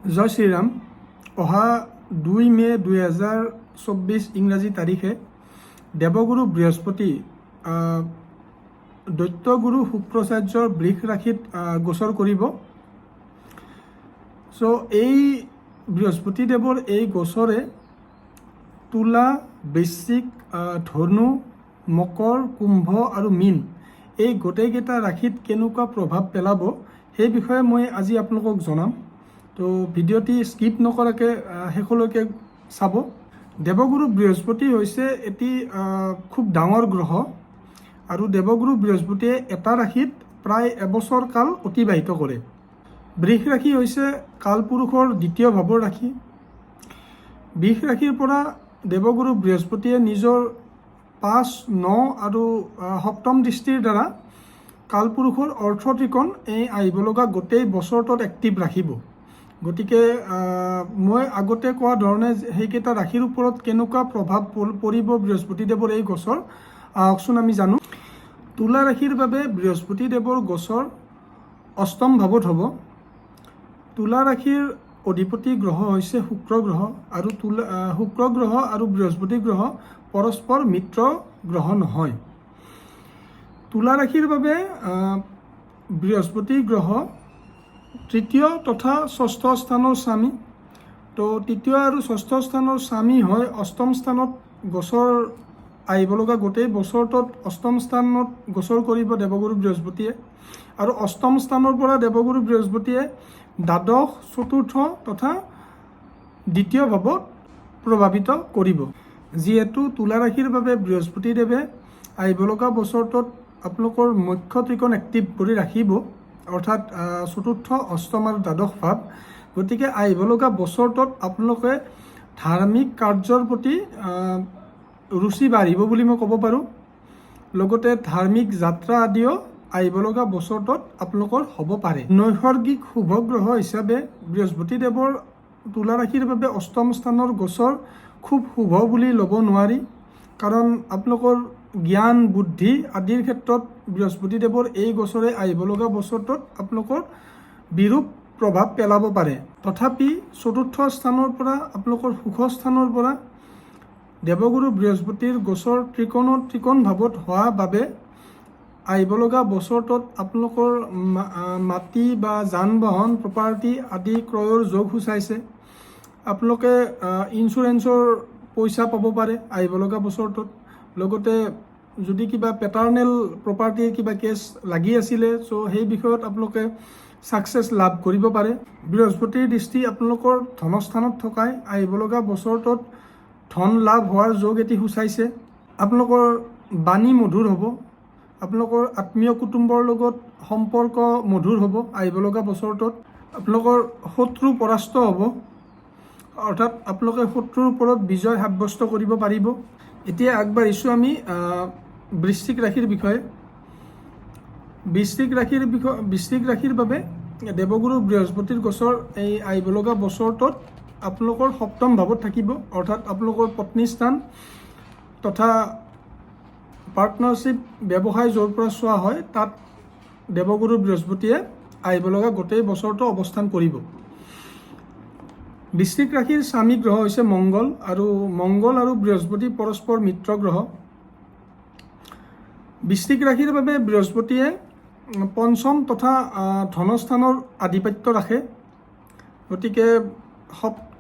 জয় শ্ৰীৰাম। অহা 2 মে 2024 ইংৰাজী তাৰিখে দেৱগুৰু বৃহস্পতি দৈত্যগুৰু শুক্ৰাচাৰ্যৰ বৃষ ৰাশিত গোচৰ কৰিব। এই বৃহস্পতিদেৱৰ এই গোচৰে তুলা, বৃশ্চিক, ধনু, মকৰ, কুম্ভ আৰু মীন এই গোটেইকেইটা ৰাশিত কেনেকুৱা প্ৰভাৱ পেলাব সেই বিষয়ে মই আজি আপোনালোকক জনাম। তো ভিডিঅ'টি স্কিপ নকৰাকৈ শেষলৈকে চাব। দেৱগুৰু বৃহস্পতি হৈছে এটি খুব ডাঙৰ গ্ৰহ আৰু দেৱগুৰু বৃহস্পতিয়ে এটা ৰাশিত প্ৰায় এবছৰ কাল অতিবাহিত কৰে। বৃষ ৰাশি হৈছে কালপুৰুষৰ দ্বিতীয় ভাৱৰ ৰাশি। বৃষ ৰাশিৰ পৰা দেৱগুৰু বৃহস্পতিয়ে নিজৰ 5, 9 আৰু সপ্তম দৃষ্টিৰ দ্বাৰা কালপুৰুষৰ অৰ্থ ত্ৰিকোণ এই আহিব লগা গোটেই বছৰটোত এক্টিভ ৰাখিব। গতিকে মই আগতে কোৱা ধৰণে সেইকেইটা ৰাশিৰ ওপৰত কেনেকুৱা প্ৰভাৱ পৰিব বৃহস্পতিদেৱৰ এই গোচৰ আহকচোন আমি জানো। তুলা ৰাশিৰ বাবে বৃহস্পতিদেৱৰ গোচৰ অষ্টম ভাৱত হ'ব। তুলা ৰাশিৰ অধিপতি গ্ৰহ হৈছে শুক্ৰ গ্ৰহ আৰু শুক্ৰ গ্ৰহ আৰু বৃহস্পতি গ্ৰহ পৰস্পৰ মিত্ৰ গ্ৰহ নহয়। তুলা ৰাশিৰ বাবে বৃহস্পতি গ্ৰহ তৃতীয় তথা ষষ্ঠ স্থানৰ স্বামী। তো তৃতীয় আৰু ষষ্ঠ স্থানৰ স্বামী হয় অষ্টম স্থানত গোচৰ আহিব লগা গোটেই বছৰটোত অষ্টম স্থানত গোচৰ কৰিব দেৱগুৰু বৃহস্পতিয়ে। আৰু অষ্টম স্থানৰ পৰা দেৱগুৰু বৃহস্পতিয়ে দ্বাদশ, চতুৰ্থ তথা দ্বিতীয় ভাৱত প্ৰভাৱিত কৰিব। যিহেতু তুলা ৰাশিৰ বাবে বৃহস্পতিদেৱে আহিব লগা বছৰটোত আপোনালোকৰ মুখ্য ত্ৰিকোণ এক্টিভ কৰি ৰাখিব, অৰ্থাৎ চতুৰ্থ, অষ্টম আৰু দ্বাদশ ভাৱ। গতিকে আহিব লগা বছৰটোত আপোনালোকে ধাৰ্মিক কাৰ্যৰ প্ৰতি ৰুচি বাঢ়িব বুলি মই ক'ব পাৰোঁ। লগতে ধাৰ্মিক যাত্ৰা আদিও আহিব লগা বছৰটোত আপোনালোকৰ হ'ব পাৰে। নৈসৰ্গিক শুভ গ্ৰহ হিচাপে বৃহস্পতিদেৱৰ তুলা ৰাশিৰ বাবে অষ্টম স্থানৰ গোচৰ খুব শুভ বুলি ল'ব নোৱাৰি, কাৰণ আপোনালোকৰ জ্ঞান, বুদ্ধি আদিৰ ক্ষেত্ৰত বৃহস্পতিদেৱৰ এই গোচৰে আহিব লগা বছৰটোত আপোনালোকৰ বিৰূপ প্ৰভাৱ পেলাব পাৰে। তথাপি চতুৰ্থ স্থানৰ পৰা আপোনালোকৰ সুখ স্থানৰ পৰা দেৱগুৰু বৃহস্পতিৰ গোচৰ ত্ৰিকোণ ভাৱত হোৱা বাবে আহিব লগা বছৰটোত আপোনালোকৰ মাটি বা যান বাহন, প্ৰপাৰ্টি আদি ক্ৰয়ৰ যোগ সূচাইছে। আপোনালোকে ইঞ্চুৰেঞ্চৰ পইচা পাব পাৰে আহিব লগা বছৰটোত। লগতে যদি কিবা পেটাৰ্নেল প্ৰপাৰ্টিৰ কিবা কেছ লাগি আছিলে, সেই বিষয়ত আপোনালোকে ছাকচেছ লাভ কৰিব পাৰে। বৃহস্পতিৰ দৃষ্টি আপোনালোকৰ ধনস্থানত থকাই আহিব লগা বছৰটোত ধন লাভ হোৱাৰ যোগ এটি সূচাইছে। আপোনালোকৰ বাণী মধুৰ হ'ব। আপোনালোকৰ আত্মীয় কুটুম্বৰ লগত সম্পৰ্ক মধুৰ হ'ব আহিব লগা বছৰটোত। আপোনালোকৰ শত্ৰু পৰাস্ত হ'ব, অৰ্থাৎ আপোনালোকে শত্ৰুৰ ওপৰত বিজয় সাব্যস্ত কৰিব পাৰিব। এতিয়া আগবাঢ়িছোঁ আমি বৃশ্চিক ৰাশিৰ বিষয়ে। বৃশ্চিক ৰাশিৰ বাবে দেৱগুৰু বৃহস্পতিৰ গোচৰ এই আহিব লগা বছৰটোত আপোনালোকৰ সপ্তম ভাৱত থাকিব, অৰ্থাৎ আপোনালোকৰ পত্নী স্থান তথা পাৰ্টনাৰশ্বিপ ব্যৱসায় য'ৰ পৰা চোৱা হয় তাত দেৱগুৰু বৃহস্পতিয়ে আহিব লগা গোটেই বছৰটো অৱস্থান কৰিব। বৃশ্চিক ৰাশিৰ স্বামী গ্ৰহ হৈছে মংগল আৰু বৃহস্পতি পৰস্পৰ মিত্ৰ গ্ৰহ। বৃশ্চিক ৰাশিৰ বাবে বৃহস্পতিয়ে পঞ্চম তথা ধনস্থানৰ আধিপত্য ৰাখে। গতিকে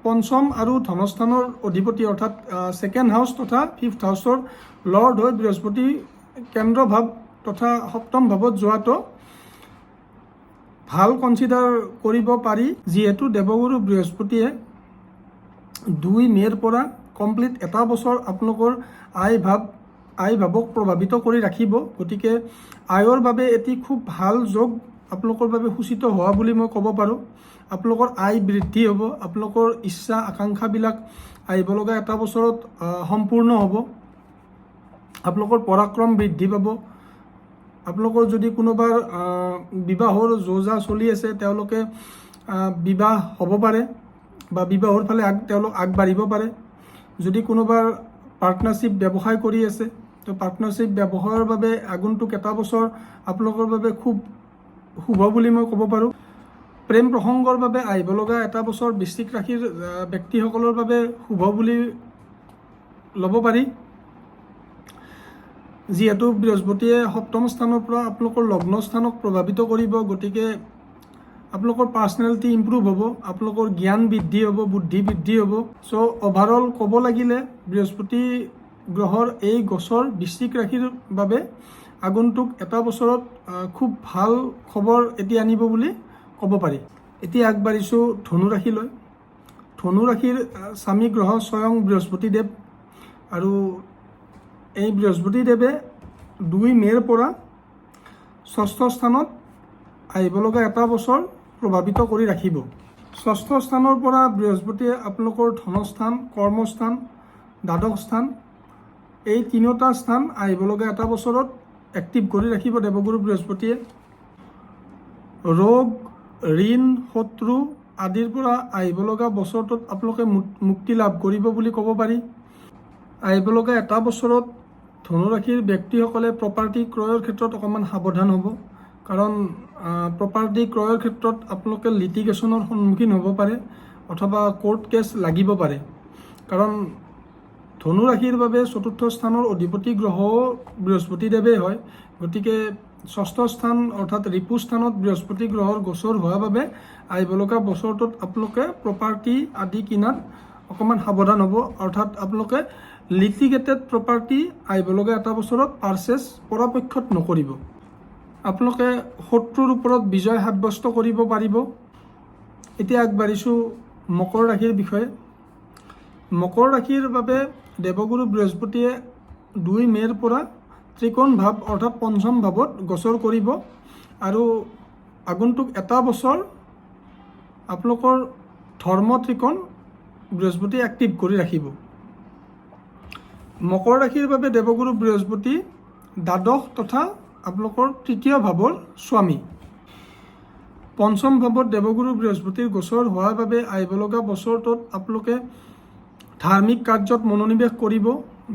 পঞ্চম আৰু ধনস্থানৰ অধিপতি, অৰ্থাৎ ছেকেণ্ড হাউচ তথা ফিফ্থ হাউচৰ লৰ্ড হৈ বৃহস্পতি কেন্দ্ৰ ভাৱ তথা সপ্তম ভাৱত যোৱাটো ভাল কনচিডাৰ কৰিব পাৰি। যিহেতু দেৱগুৰু বৃহস্পতিয়ে 2 মে'ৰ পৰা কমপ্লিট এটা বছৰ আপোনালোকৰ আয় ভাৱক প্ৰভাৱিত কৰি ৰাখিব। গতিকে আয়ৰ বাবে এটি খুব ভাল যোগ আপোনালোকৰ বাবে সূচিত হোৱা বুলি মই ক'ব পাৰোঁ। আপোনালোকৰ আয় বৃদ্ধি হ'ব, আপোনালোকৰ ইচ্ছা আকাংক্ষাবিলাক আহিব লগা এটা বছৰত সম্পূৰ্ণ হ'ব। আপোনালোকৰ পৰাক্ৰম বৃদ্ধি পাব। আপোনালোকৰ যদি কোনোবাৰ বিবাহৰ যোজা চলি আছে, তেওঁলোকে বিবাহ হ'ব পাৰে বা বিবাহৰ ফালে তেওঁলোক আগবাঢ়িব পাৰে। যদি কোনোবাৰ পাৰ্টনাৰশ্বিপ ব্যৱসায় কৰি আছে, তো পাৰ্টনাৰশ্বিপ ব্যৱসায়ৰ বাবে আগন্তুক এটা বছৰ আপোনালোকৰ বাবে খুব শুভ বুলি মই ক'ব পাৰোঁ। প্ৰেম প্ৰসংগৰ বাবে আহিব লগা এটা বছৰ বৃশ্চিক ৰাশিৰ ব্যক্তিসকলৰ বাবে শুভ বুলি ল'ব পাৰি। যিহেতু বৃহস্পতিয়ে সপ্তম স্থানৰ পৰা আপোনালোকৰ লগ্ন স্থানক প্ৰভাৱিত কৰিব, গতিকে আপোনালোকৰ পাৰ্চনেলিটি ইম্প্ৰুভ হ'ব, আপোনালোকৰ জ্ঞান বৃদ্ধি হ'ব, বুদ্ধি বৃদ্ধি হ'ব। চ' অভাৰঅল ক'ব লাগিলে বৃহস্পতি গ্ৰহৰ এই গোচৰ বৃশ্চিক ৰাশিৰ বাবে আগন্তুক এটা বছৰত খুব ভাল খবৰ এটি আনিব বুলি ক'ব পাৰি। এতিয়া আগবাঢ়িছোঁ ধনু ৰাশিলৈ। ধনু ৰাশিৰ স্বামী গ্ৰহ স্বয়ং বৃহস্পতিদেৱ, আৰু এই বৃহস্পতিদেৱে 2 মে'ৰ পৰা 6ষ্ঠ স্থানত আহিব লগা এটা বছৰ প্ৰভাৱিত কৰি ৰাখিব। 6ষ্ঠ স্থানৰ পৰা বৃহস্পতিয়ে আপোনালোকৰ ধনস্থান, কৰ্মস্থান, দ্বাদশ স্থান, এই 3টা স্থান আহিব লগা এটা বছৰত এক্টিভ কৰি ৰাখিব দেৱগুৰু বৃহস্পতিয়ে। ৰোগ, ঋণ, শত্ৰু আদিৰ পৰা আহিব লগা বছৰটোত আপোনালোকে মুক্তি লাভ কৰিব বুলি ক'ব পাৰি। আহিব লগা এটা বছৰত ধনুৰাশিৰ ব্যক্তিসকলে প্ৰপাৰ্টি ক্ৰয়ৰ ক্ষেত্ৰত অকণমান সাৱধান হ'ব, কাৰণ প্ৰপাৰ্টি ক্ৰয়ৰ ক্ষেত্ৰত আপোনালোকে লিটিগেশ্যনৰ সন্মুখীন হ'ব পাৰে অথবা কোৰ্ট কেছ লাগিব পাৰে। কাৰণ ধনুৰাশিৰ বাবে 4ৰ্থ স্থানৰ অধিপতি গ্ৰহ বৃহস্পতিদেৱেই হয়, গতিকে 6ষ্ঠ স্থান অৰ্থাৎ ৰিপু স্থানত বৃহস্পতি গ্ৰহৰ গোচৰ হোৱাৰ বাবে আহিব লগা বছৰটোত আপোনালোকে প্ৰপাৰ্টি আদি কিনাত অকণমান সাৱধান হ'ব, অৰ্থাৎ আপোনালোকে লিটিগেটেড প্ৰপাৰ্টি আহিব লগা এটা বছৰত পাৰ্চেছ পৰাপক্ষত নকৰিব। আপোনালোকে শত্ৰুৰ ওপৰত বিজয় সাব্যস্ত কৰিব পাৰিব। এতিয়া আগবাঢ়িছোঁ মকৰ ৰাশিৰ বিষয়ে। মকৰ ৰাশিৰ বাবে দেৱগুৰু বৃহস্পতিয়ে 2 মে'ৰ পৰা ত্ৰিকোণ ভাৱ অৰ্থাৎ পঞ্চম ভাৱত গোচৰ কৰিব, আৰু আগন্তুক এটা বছৰ আপোনালোকৰ ধৰ্ম ত্ৰিকোণ বৃহস্পতিয়ে এক্টিভ কৰি ৰাখিব। মকৰ ৰাশিৰ বাবে দেৱগুৰু বৃহস্পতি দ্বাদশ তথা আপোনালোকৰ 3য় ভাৱৰ স্বামী। পঞ্চম ভাৱত দেৱগুৰু বৃহস্পতিৰ গোচৰ হোৱাৰ বাবে আহিব লগা বছৰটোত আপোনালোকে ধাৰ্মিক কাৰ্যত মনোনিৱেশ কৰিব,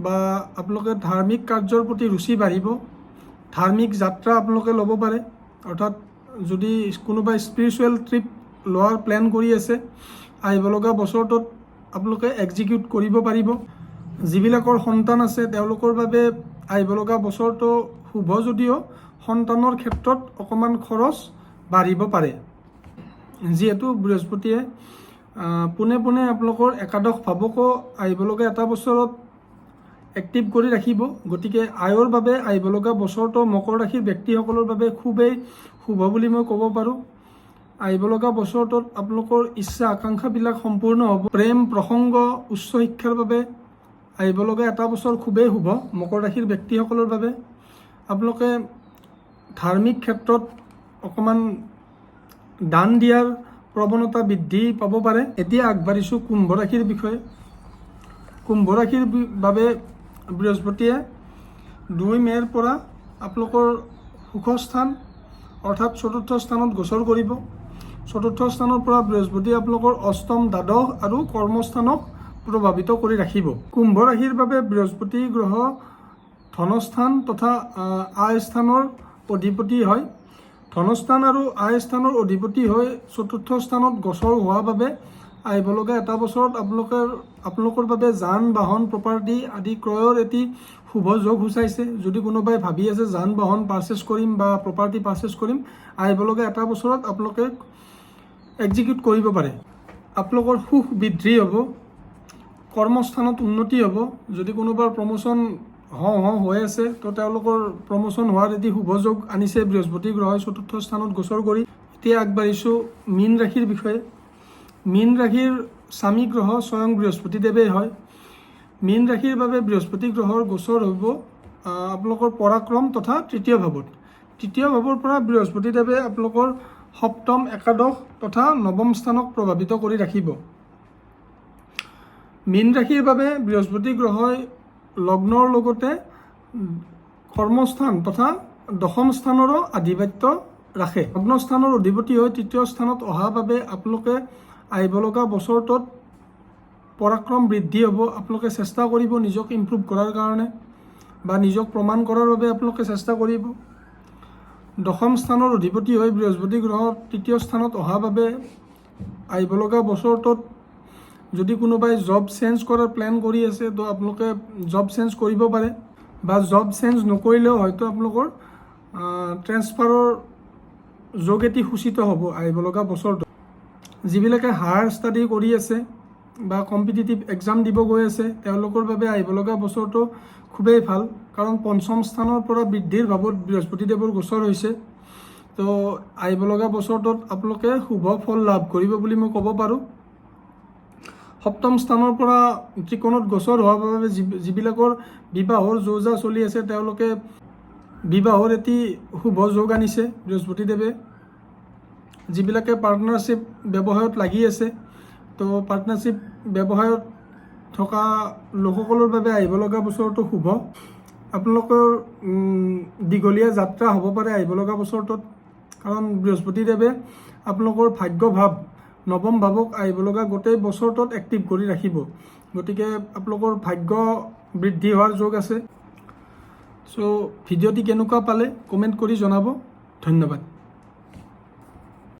বা আপোনালোকে ধাৰ্মিক কাৰ্যৰ প্ৰতি ৰুচি বাঢ়িব। ধাৰ্মিক যাত্ৰা আপোনালোকে ল'ব পাৰে, অৰ্থাৎ যদি কোনোবাই স্পিৰিচুৱেল ট্ৰিপ লোৱাৰ প্লেন কৰি আছে, আহিব লগা বছৰটোত আপোনালোকে এক্সিকিউট কৰিব পাৰিব। যিবিলাকৰ সন্তান আছে তেওঁলোকৰ বাবে আহিব লগা বছৰটো শুভ যদিও সন্তানৰ ক্ষেত্ৰত অকণমান খৰচ বাঢ়িব পাৰে, যিহেতু বৃহস্পতিয়ে পোনে পোনে আপোনালোকৰ একাদশ ভাৱকো আহিব লগা এটা বছৰত এক্টিভ কৰি ৰাখিব। গতিকে আয়ৰ বাবে আহিব লগা বছৰটো মকৰ ৰাশিৰ ব্যক্তিসকলৰ বাবে খুবেই শুভ বুলি মই ক'ব পাৰোঁ। আহিব লগা বছৰটোত আপোনালোকৰ ইচ্ছা আকাংক্ষাবিলাক সম্পূৰ্ণ হ'ব। প্ৰেম প্ৰসংগ, উচ্চ শিক্ষাৰ বাবে আহিব লগা এটা বছৰ খুবেই শুভ মকৰ ৰাশিৰ ব্যক্তিসকলৰ বাবে। আপোনালোকে ধাৰ্মিক ক্ষেত্ৰত অকণমান দান দিয়াৰ প্ৰৱণতা বৃদ্ধি পাব পাৰে। এতিয়া আগবাঢ়িছোঁ কুম্ভ ৰাশিৰ বিষয়ে। কুম্ভ ৰাশিৰ বাবে বৃহস্পতিয়ে 2 মে'ৰ পৰা আপোনালোকৰ সুখস্থান অৰ্থাৎ 4ৰ্থ স্থানত গোচৰ কৰিব। 4ৰ্থ স্থানৰ পৰা বৃহস্পতিয়ে আপোনালোকৰ অষ্টম, দ্বাদশ আৰু কৰ্মস্থানক প্ৰভাৱিত কৰি ৰাখিব। কুম্ভ ৰাশিৰ বাবে বৃহস্পতি গ্ৰহ ধনস্থান তথা আয় স্থানৰ অধিপতি হয়। ধনস্থান আৰু আয় স্থানৰ অধিপতি হৈ 4ৰ্থ স্থানত গোচৰ হোৱাৰ বাবে আহিব লগা এটা বছৰত আপোনালোকৰ বাবে যান বাহন, প্ৰপাৰ্টি আদি ক্ৰয়ৰ এটি শুভ যোগ সূচাইছে। যদি কোনোবাই ভাবি আছে যান বাহন পাৰ্চেছ কৰিম বা প্ৰপাৰ্টি পাৰ্চেছ কৰিম, আহিব লগা এটা বছৰত আপোনালোকে এক্সিকিউট কৰিব পাৰে। আপোনালোকৰ সুখ বৃদ্ধি হ'ব, কৰ্মস্থানত উন্নতি হ'ব। যদি কোনোবাৰ প্ৰমোশ্যন হৈ আছে তো তেওঁলোকৰ প্ৰমোশ্যন হোৱাৰ এটি শুভ যোগ আনিছে বৃহস্পতি গ্ৰহই 4ৰ্থ স্থানত গোচৰ কৰি। এতিয়া আগবাঢ়িছোঁ মীন ৰাশিৰ বিষয়ে। মীন ৰাশিৰ স্বামী গ্ৰহ স্বয়ং বৃহস্পতিদেৱেই হয়। মীন ৰাশিৰ বাবে বৃহস্পতি গ্ৰহৰ গোচৰ হ'ব আপোনালোকৰ পৰাক্ৰম তথা 3য় ভাৱত। 3য় ভাৱৰ পৰা বৃহস্পতিদেৱে আপোনালোকৰ সপ্তম, একাদশ তথা নৱম স্থানক প্ৰভাৱিত কৰি ৰাখিব। মীন ৰাশিৰ বাবে বৃহস্পতি গ্ৰহই লগ্নৰ লগতে কৰ্মস্থান তথা দশম স্থানৰো আধিপত্য ৰাখে। লগ্ন স্থানৰ অধিপতি হৈ 3য় স্থানত অহাৰ বাবে আপোনালোকে আহিব লগা বছৰটোত পৰাক্ৰম বৃদ্ধি হ'ব। আপোনালোকে চেষ্টা কৰিব নিজক ইম্প্ৰুভ কৰাৰ কাৰণে বা নিজক প্ৰমাণ কৰাৰ বাবে আপোনালোকে চেষ্টা কৰিব। দশম স্থানৰ অধিপতি হৈ বৃহস্পতি গ্ৰহ তৃতীয় স্থানত অহাৰ বাবে আহিব লগা বছৰটোত যদি কোনোবাই জব চেঞ্জ কৰাৰ প্লেন কৰি আছে তো আপোনালোকে জব চেঞ্জ কৰিব পাৰে, বা জব চেঞ্জ নকৰিলেও হয়তো আপোনালোকৰ ট্ৰেন্সফাৰৰ যোগ এটি সূচিত হ'ব আহিব লগা বছৰটো। যিবিলাকে হায়াৰ ষ্টাডি কৰি আছে বা কম্পিটিটিভ এক্সাম দিব গৈ আছে তেওঁলোকৰ বাবে আহিব লগা বছৰটো খুবেই ভাল, কাৰণ পঞ্চম স্থানৰ পৰা বৃদ্ধিৰ ভাৱত বৃহস্পতিদেৱৰ গোচৰ হৈছে। তো আহিব লগা বছৰটোত আপোনালোকে শুভ ফল লাভ কৰিব বুলি মই ক'ব পাৰোঁ। সপ্তম স্থানৰ পৰা ত্ৰিকোণত গোচৰ হোৱাৰ বাবে যিবিলাকৰ বিবাহৰ যোজা চলি আছে তেওঁলোকে বিবাহৰ এটি শুভ যোগ আনিছে বৃহস্পতিদেৱে। যিবিলাকে পাৰ্টনাৰশ্বিপ ব্যৱসায়ত লাগি আছে তো পাৰ্টনাৰশ্বিপ ব্যৱসায়ত থকা লোকসকলৰ বাবে আহিব লগা বছৰটো শুভ। আপোনালোকৰ দীঘলীয়া যাত্ৰা হ'ব পাৰে আহিব লগা বছৰটোত, কাৰণ বৃহস্পতিদেৱে আপোনালোকৰ ভাগ্য ভাৱ নৱম ভাৱক আহিব লগা গোটেই বছৰটোত এক্টিভ কৰি ৰাখিব। গতিকে আপোনালোকৰ ভাগ্য বৃদ্ধি হোৱাৰ যোগ আছে। চ' ভিডিঅ'টি কেনেকুৱা পালে কমেণ্ট কৰি জনাব। ধন্যবাদ।